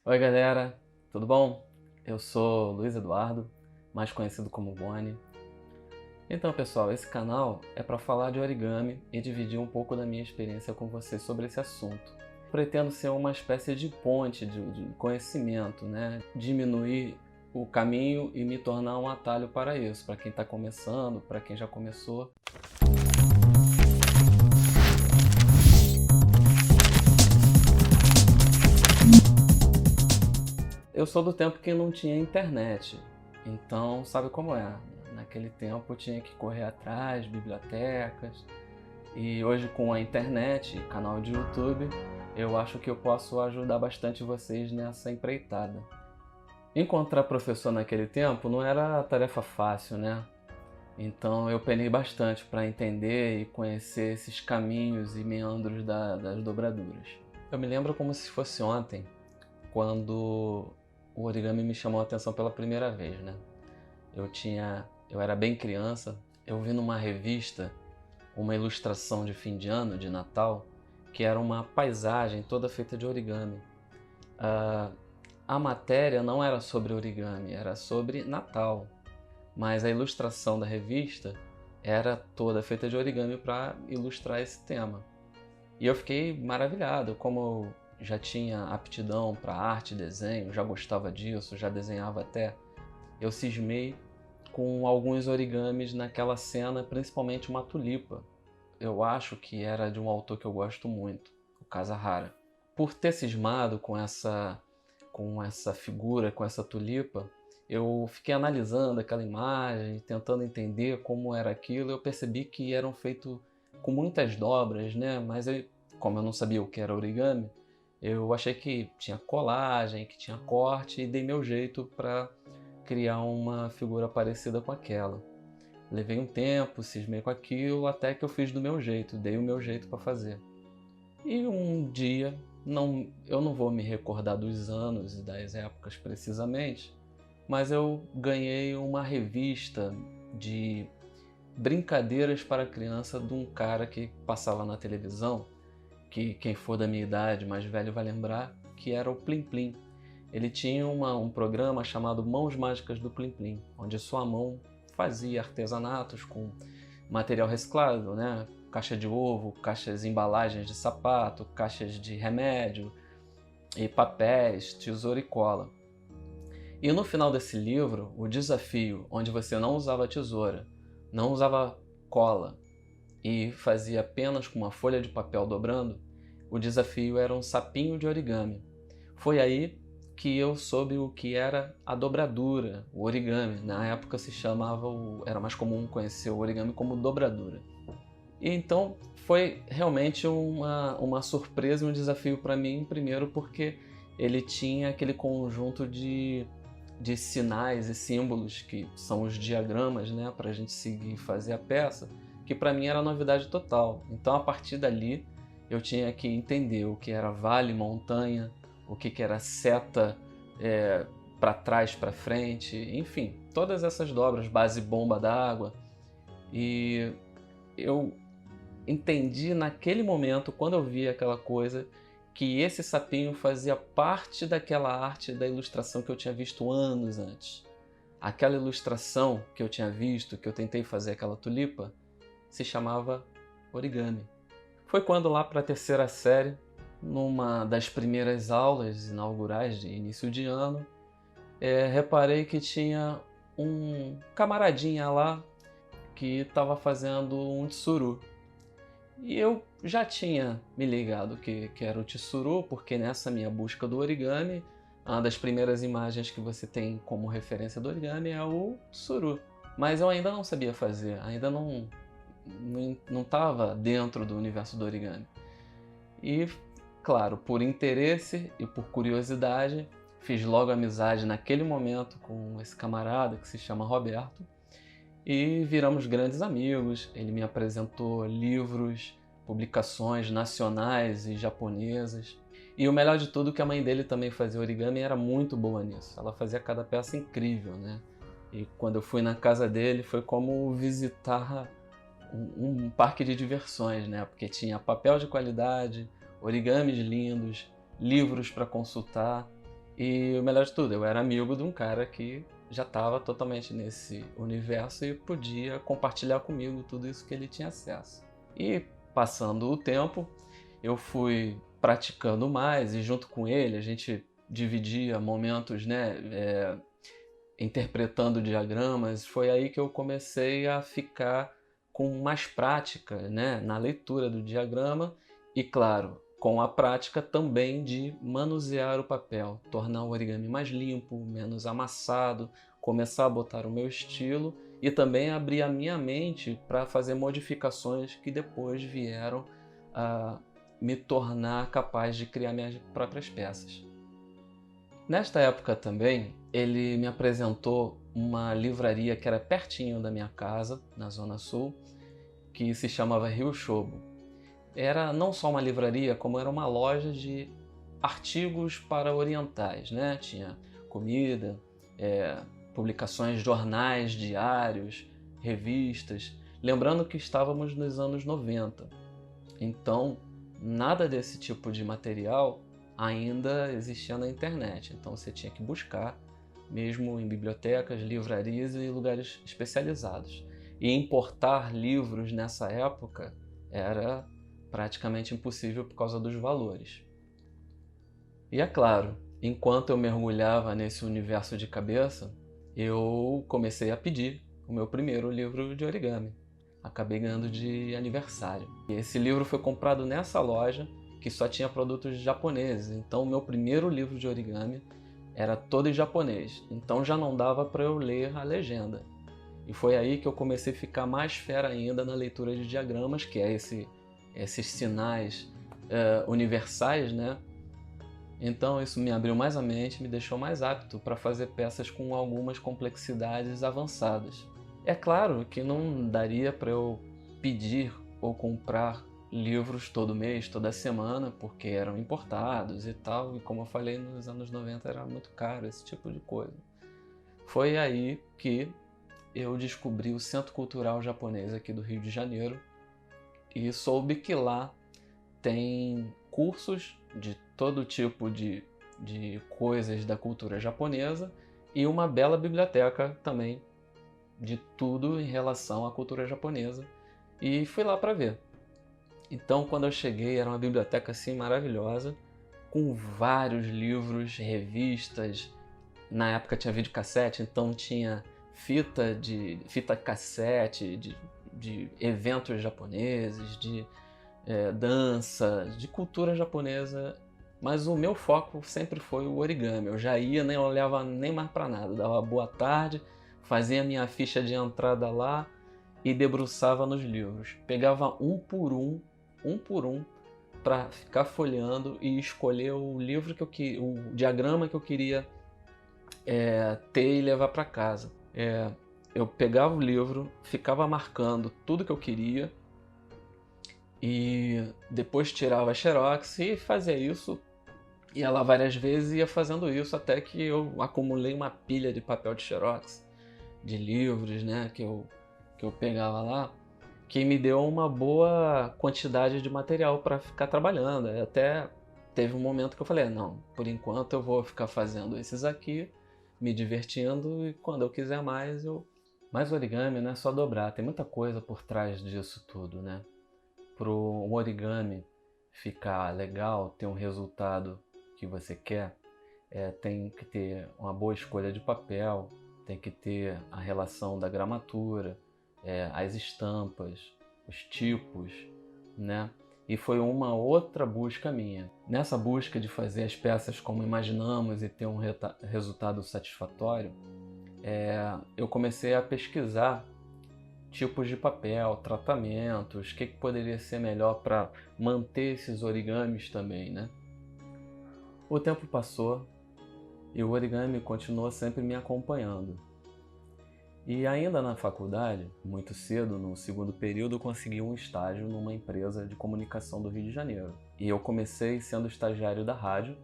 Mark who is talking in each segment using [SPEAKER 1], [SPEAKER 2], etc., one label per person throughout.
[SPEAKER 1] Oi galera, tudo bom? Eu sou Luiz Eduardo, mais conhecido como Boni. Então pessoal, esse canal é para falar de origami e dividir um pouco da minha experiência com vocês sobre esse assunto. Pretendo ser uma espécie de ponte de conhecimento, né? Diminuir o caminho e me tornar um atalho para isso, para quem está começando, para quem já começou. Eu sou do tempo que não tinha internet, então sabe como é? Naquele tempo eu tinha que correr atrás, bibliotecas, e hoje com a internet, canal de YouTube, eu acho que eu posso ajudar bastante vocês nessa empreitada. Encontrar professor naquele tempo não era tarefa fácil, né? Então eu penei bastante para entender e conhecer esses caminhos e meandros das dobraduras. Eu me lembro como se fosse ontem, quando o origami me chamou a atenção pela primeira vez, né? Eu era bem criança, eu vi numa revista uma ilustração de fim de ano, de Natal, que era uma paisagem toda feita de origami. A matéria não era sobre origami, era sobre Natal, mas a ilustração da revista era toda feita de origami para ilustrar esse tema. E eu fiquei maravilhado, como eu já tinha aptidão para arte e desenho, já gostava disso, já desenhava até. Eu cismei com alguns origamis naquela cena, principalmente uma tulipa. Eu acho que era de um autor que eu gosto muito, o Kasahara. Por ter cismado com essa figura, com essa tulipa, eu fiquei analisando aquela imagem, tentando entender como era aquilo. Eu percebi que eram feitos com muitas dobras, né? Mas como eu não sabia o que era origami, eu achei que tinha colagem, que tinha corte e dei meu jeito para criar uma figura parecida com aquela. Levei um tempo, cismei com aquilo, até que eu fiz do meu jeito, dei o meu jeito para fazer. E um dia, eu não vou me recordar dos anos e das épocas precisamente, mas eu ganhei uma revista de brincadeiras para criança de um cara que passava na televisão, que quem for da minha idade, mais velho, vai lembrar, que era o Plim Plim. Ele tinha um programa chamado Mãos Mágicas do Plim Plim, onde sua mão fazia artesanatos com material reciclável, né? Caixa de ovo, caixas, embalagens de sapato, caixas de remédio, e papéis, tesoura e cola. E no final desse livro, o desafio, onde você não usava tesoura, não usava cola e fazia apenas com uma folha de papel dobrando, o desafio era um sapinho de origami. Foi aí que eu soube o que era a dobradura, o origami. Na época se chamava, era mais comum conhecer o origami como dobradura. E então foi realmente uma surpresa e um desafio para mim, primeiro porque ele tinha aquele conjunto de sinais e símbolos que são os diagramas, né, para a gente seguir e fazer a peça, que para mim era novidade total. Então a partir dali eu tinha que entender o que era vale, montanha, o que era seta para trás, para frente, enfim, todas essas dobras, base bomba d'água. E eu entendi naquele momento, quando eu vi aquela coisa, que esse sapinho fazia parte daquela arte da ilustração que eu tinha visto anos antes. Aquela ilustração que eu tinha visto, que eu tentei fazer aquela tulipa, se chamava origami. Foi quando lá para a terceira série, numa das primeiras aulas inaugurais de início de ano, reparei que tinha um camaradinha lá que estava fazendo um tsuru. E eu já tinha me ligado que era o tsuru, porque nessa minha busca do origami, uma das primeiras imagens que você tem como referência do origami é o tsuru. Mas eu ainda não sabia fazer, ainda não estava dentro do universo do origami. E, claro, por interesse e por curiosidade, fiz logo amizade naquele momento com esse camarada que se chama Roberto e viramos grandes amigos. Ele me apresentou livros, publicações nacionais e japonesas. E o melhor de tudo é que a mãe dele também fazia origami e era muito boa nisso. Ela fazia cada peça incrível, né? E quando eu fui na casa dele foi como visitar um parque de diversões, né? Porque tinha papel de qualidade, origamis lindos, livros para consultar E o melhor de tudo, eu era amigo de um cara que já estava totalmente nesse universo e podia compartilhar comigo tudo isso que ele tinha acesso. E passando o tempo, eu fui praticando mais e junto com ele a gente dividia momentos, né, interpretando diagramas. Foi aí que eu comecei a ficar com mais prática, né, na leitura do diagrama e, claro, com a prática também de manusear o papel, tornar o origami mais limpo, menos amassado, começar a botar o meu estilo e também abrir a minha mente para fazer modificações que depois vieram a me tornar capaz de criar minhas próprias peças. Nesta época também, ele me apresentou uma livraria que era pertinho da minha casa, na Zona Sul, que se chamava Rio Shobo. Era não só uma livraria, como era uma loja de artigos para orientais, né? Tinha comida, publicações, jornais, diários, revistas. Lembrando que estávamos nos anos 90, então nada desse tipo de material ainda existia na internet, então você tinha que buscar mesmo em bibliotecas, livrarias e lugares especializados. E importar livros nessa época era praticamente impossível por causa dos valores. E é claro, enquanto eu mergulhava nesse universo de cabeça, eu comecei a pedir o meu primeiro livro de origami. Acabei ganhando de aniversário. E esse livro foi comprado nessa loja que só tinha produtos japoneses. Então o meu primeiro livro de origami era todo em japonês. Então já não dava para eu ler a legenda. E foi aí que eu comecei a ficar mais fera ainda na leitura de diagramas, que é esses sinais universais, né? Então isso me abriu mais a mente, me deixou mais apto para fazer peças com algumas complexidades avançadas. É claro que não daria para eu pedir ou comprar livros todo mês, toda semana, porque eram importados e tal, e como eu falei, nos anos 90 era muito caro esse tipo de coisa. Foi aí que eu descobri o Centro Cultural Japonês aqui do Rio de Janeiro e soube que lá tem cursos de todo tipo de coisas da cultura japonesa e uma bela biblioteca também de tudo em relação à cultura japonesa, e fui lá para ver. Então, quando eu cheguei, era uma biblioteca assim maravilhosa, com vários livros, revistas. Na época tinha videocassete, então tinha fita cassete de eventos japoneses, de dança, de cultura japonesa. Mas o meu foco sempre foi o origami. Eu já ia, nem olhava nem mais para nada. Dava boa tarde, fazia minha ficha de entrada lá e debruçava nos livros. Pegava um por um, para ficar folheando e escolher o livro o diagrama que eu queria ter e levar para casa. Eu pegava o livro, ficava marcando tudo que eu queria e depois tirava a xerox e fazia isso. Ia lá várias vezes e ia fazendo isso até que eu acumulei uma pilha de papel de xerox, de livros, né, que eu pegava lá, que me deu uma boa quantidade de material para ficar trabalhando. Até teve um momento que eu falei, não, por enquanto eu vou ficar fazendo esses aqui, me divertindo, e quando eu quiser mais, Mas o origami não é só dobrar, tem muita coisa por trás disso tudo, né? Para o origami ficar legal, ter um resultado que você quer, tem que ter uma boa escolha de papel, tem que ter a relação da gramatura, as estampas, os tipos, né? E foi uma outra busca minha. Nessa busca de fazer as peças como imaginamos e ter um resultado satisfatório, eu comecei a pesquisar tipos de papel, tratamentos, o que poderia ser melhor para manter esses origamis também, né? O tempo passou e o origami continuou sempre me acompanhando. E ainda na faculdade, muito cedo, no segundo período, eu consegui um estágio numa empresa de comunicação do Rio de Janeiro. E eu comecei sendo estagiário da rádio,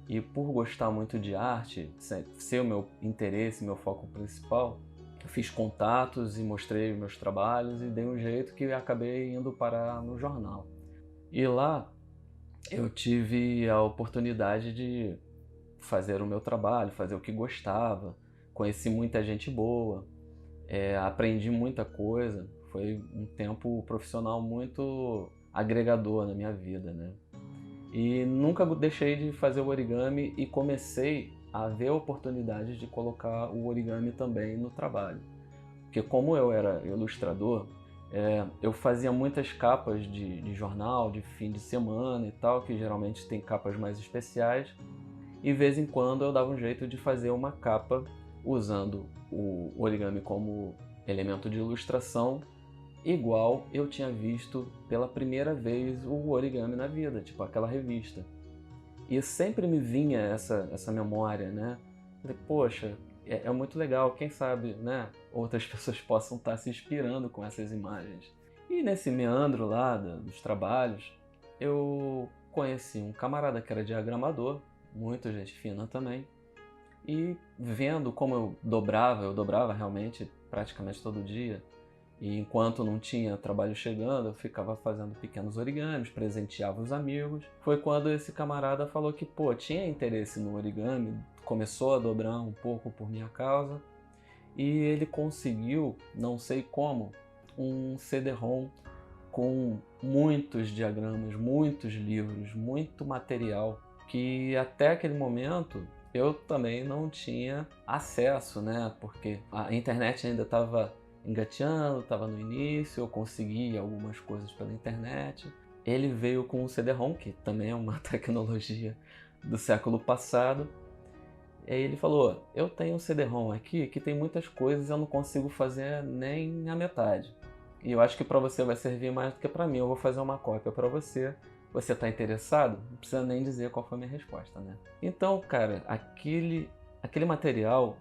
[SPEAKER 1] e por gostar muito de arte, ser o meu interesse, meu foco principal, eu fiz contatos e mostrei meus trabalhos e dei um jeito que acabei indo parar no jornal. E lá eu tive a oportunidade de fazer o meu trabalho, fazer o que gostava. Conheci muita gente boa, aprendi muita coisa. Foi um tempo profissional muito agregador na minha vida, né? E nunca deixei de fazer o origami e comecei a ver oportunidades de colocar o origami também no trabalho. Porque como eu era ilustrador, eu fazia muitas capas de jornal, de fim de semana e tal, que geralmente tem capas mais especiais. E de vez em quando eu dava um jeito de fazer uma capa usando o origami como elemento de ilustração, igual eu tinha visto pela primeira vez o origami na vida, tipo aquela revista. E sempre me vinha essa memória, né? Falei, poxa, é muito legal, quem sabe, né? Outras pessoas possam estar se inspirando com essas imagens. E nesse meandro lá dos trabalhos, eu conheci um camarada que era diagramador, muito gente fina também, e vendo como eu dobrava realmente praticamente todo dia, e enquanto não tinha trabalho chegando, eu ficava fazendo pequenos origamis, presenteava os amigos. Foi quando esse camarada falou que, pô, tinha interesse no origami, começou a dobrar um pouco por minha causa, e ele conseguiu, não sei como, um CD-ROM com muitos diagramas, muitos livros, muito material, que até aquele momento eu também não tinha acesso, né? Porque a internet ainda estava engateando, estava no início, eu conseguia algumas coisas pela internet. Ele veio com o CD-ROM, que também é uma tecnologia do século passado. E aí ele falou, eu tenho um CD-ROM aqui que tem muitas coisas e eu não consigo fazer nem a metade. E eu acho que para você vai servir mais do que para mim, eu vou fazer uma cópia para você. Você está interessado? Não precisa nem dizer qual foi a minha resposta, né? Então, cara, aquele material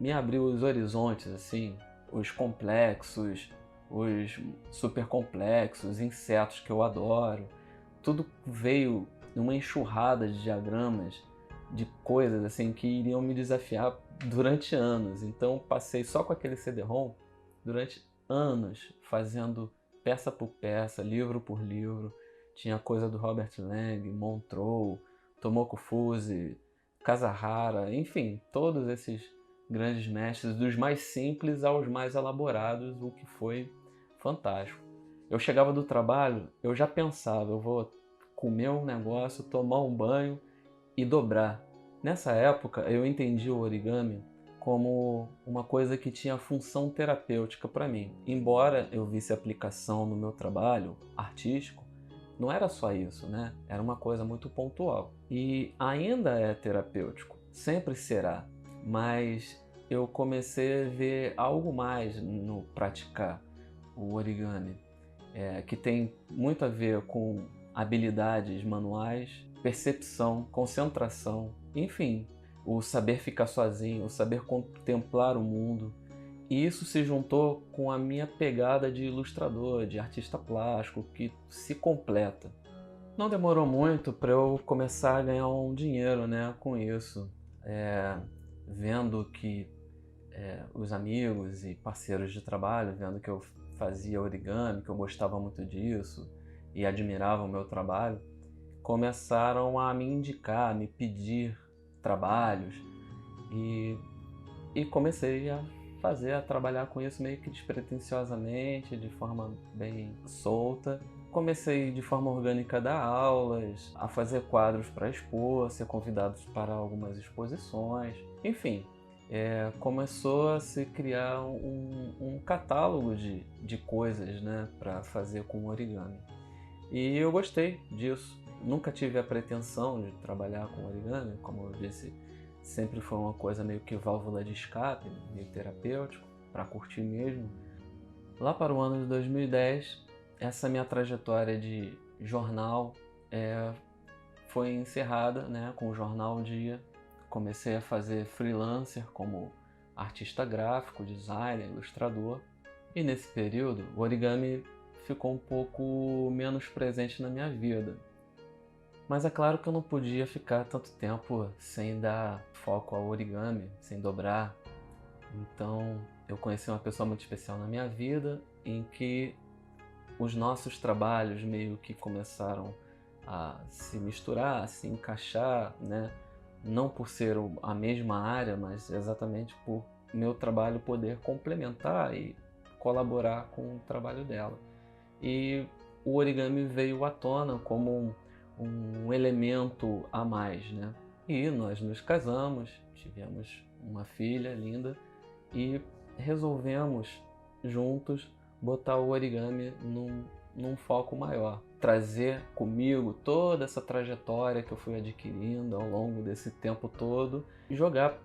[SPEAKER 1] me abriu os horizontes, assim, os complexos, os super complexos, insetos que eu adoro. Tudo veio numa enxurrada de diagramas, de coisas assim que iriam me desafiar durante anos. Então passei só com aquele CD-ROM durante anos, fazendo peça por peça, livro por livro. Tinha coisa do Robert Lang, Montreux, Tomoko Fuse, Kazahara, enfim, todos esses grandes mestres, dos mais simples aos mais elaborados, o que foi fantástico. Eu chegava do trabalho, eu já pensava, eu vou comer um negócio, tomar um banho e dobrar. Nessa época eu entendi o origami como uma coisa que tinha função terapêutica para mim. Embora eu visse aplicação no meu trabalho artístico, não era só isso, né? Era uma coisa muito pontual. E ainda é terapêutico, sempre será. Mas eu comecei a ver algo mais no praticar o origami, que tem muito a ver com habilidades manuais, percepção, concentração, enfim, o saber ficar sozinho, o saber contemplar o mundo. E isso se juntou com a minha pegada de ilustrador, de artista plástico, que se completa. Não demorou muito para eu começar a ganhar um dinheiro, né, com isso. Vendo que os amigos e parceiros de trabalho, vendo que eu fazia origami, que eu gostava muito disso e admiravam o meu trabalho, começaram a me indicar, a me pedir trabalhos e comecei a trabalhar com isso meio que despretensiosamente, de forma bem solta. Comecei de forma orgânica a dar aulas, a fazer quadros para expor, a ser convidado para algumas exposições, enfim. Começou a se criar um catálogo de coisas, né, para fazer com origami. E eu gostei disso. Nunca tive a pretensão de trabalhar com origami, como eu disse, sempre foi uma coisa meio que válvula de escape, meio terapêutico, para curtir mesmo. Lá para o ano de 2010, essa minha trajetória de jornal foi encerrada, né, com o Jornal Dia. Comecei a fazer freelancer como artista gráfico, designer, ilustrador. E nesse período, o origami ficou um pouco menos presente na minha vida. Mas é claro que eu não podia ficar tanto tempo sem dar foco ao origami, sem dobrar. Então eu conheci uma pessoa muito especial na minha vida, em que os nossos trabalhos meio que começaram a se misturar, a se encaixar, né? não por ser a mesma área, mas exatamente por meu trabalho poder complementar e colaborar com o trabalho dela. E o origami veio à tona como um elemento a mais, né? E nós nos casamos, tivemos uma filha linda e resolvemos juntos botar o origami num foco maior. Trazer comigo toda essa trajetória que eu fui adquirindo ao longo desse tempo todo e jogar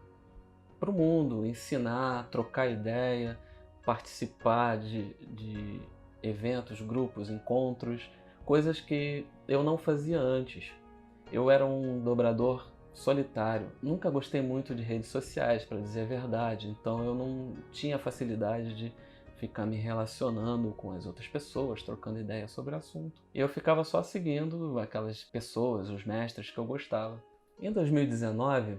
[SPEAKER 1] para o mundo, ensinar, trocar ideia, participar de eventos, grupos, encontros, coisas que eu não fazia antes. Eu era um dobrador solitário, nunca gostei muito de redes sociais, para dizer a verdade, então eu não tinha facilidade de ficar me relacionando com as outras pessoas, trocando ideias sobre o assunto. E eu ficava só seguindo aquelas pessoas, os mestres que eu gostava. Em 2019,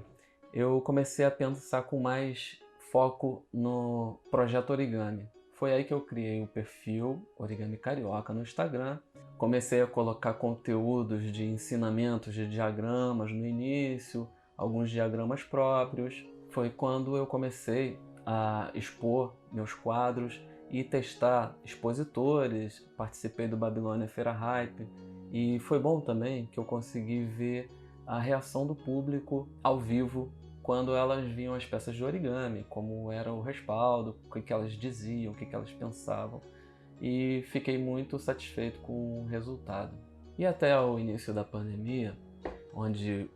[SPEAKER 1] eu comecei a pensar com mais foco no projeto origami. Foi aí que eu criei o perfil Origami Carioca no Instagram. Comecei a colocar conteúdos de ensinamentos de diagramas no início, alguns diagramas próprios. Foi quando eu comecei a expor meus quadros e testar expositores. Participei do Babilônia Feira Hype e foi bom também que eu consegui ver a reação do público ao vivo quando elas viam as peças de origami, como era o respaldo, o que elas diziam, o que elas pensavam, e fiquei muito satisfeito com o resultado. E até o início da pandemia, onde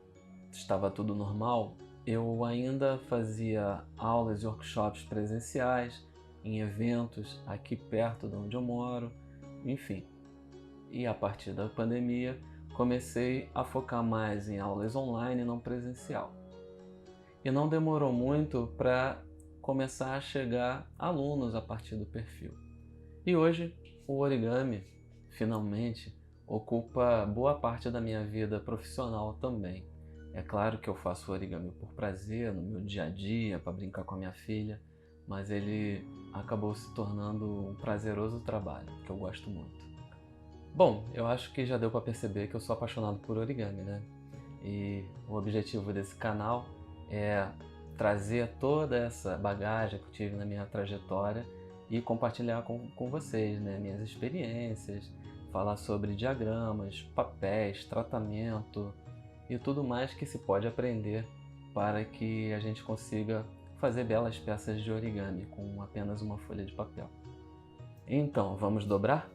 [SPEAKER 1] estava tudo normal, eu ainda fazia aulas e workshops presenciais, em eventos aqui perto de onde eu moro, enfim. E a partir da pandemia, comecei a focar mais em aulas online e não presencial. E não demorou muito para começar a chegar alunos a partir do perfil. E hoje o origami, finalmente, ocupa boa parte da minha vida profissional também. É claro que eu faço origami por prazer, no meu dia a dia, para brincar com a minha filha, mas ele acabou se tornando um prazeroso trabalho, que eu gosto muito. Bom, eu acho que já deu para perceber que eu sou apaixonado por origami, né? E o objetivo desse canal é trazer toda essa bagagem que eu tive na minha trajetória e compartilhar com vocês, né, minhas experiências, falar sobre diagramas, papéis, tratamento e tudo mais que se pode aprender para que a gente consiga fazer belas peças de origami com apenas uma folha de papel. Então, vamos dobrar?